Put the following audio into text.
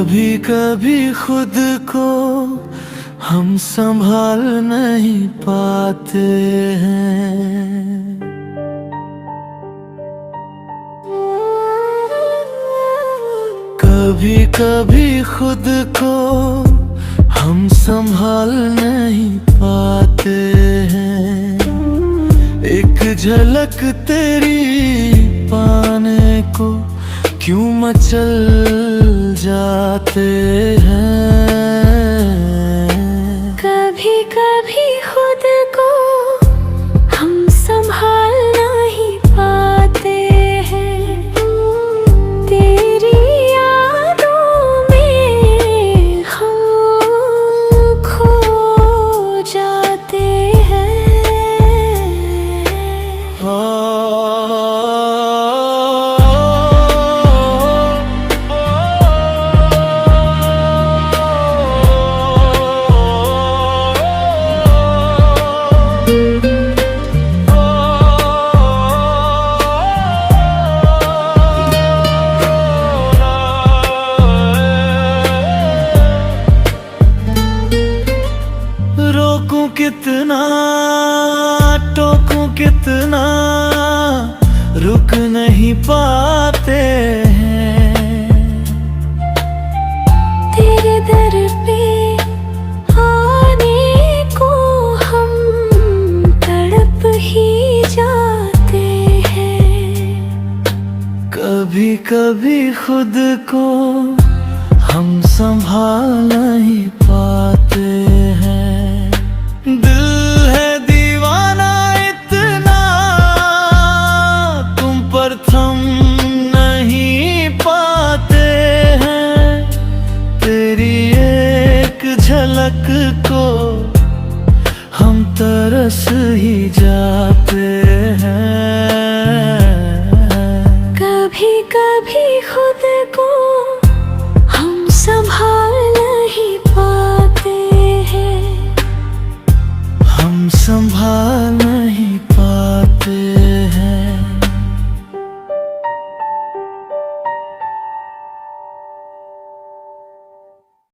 कभी कभी खुद को हम संभाल नहीं पाते हैं। कभी कभी खुद को हम संभाल नहीं पाते हैं। एक झलक तेरी पाने को क्यों मचल जाते हैं। कभी कभी खुद को हम संभाल नहीं पाते हैं। तेरी यादों में हम खो जाते हैं। रोकूं कितना टोकूं कितना रुक नहीं पाते हैं। तेरे दर पे आने को हम तड़प ही जाते हैं। कभी कभी खुद को हम संभाल नहीं पाते हैं। दिल है दीवाना इतना तुम पर थम नहीं पाते हैं। तेरी एक झलक को हम तरस ही जाते हैं। कभी कभी खुद को हम संभाल नहीं पाते हैं। हम संभाल नहीं पाते।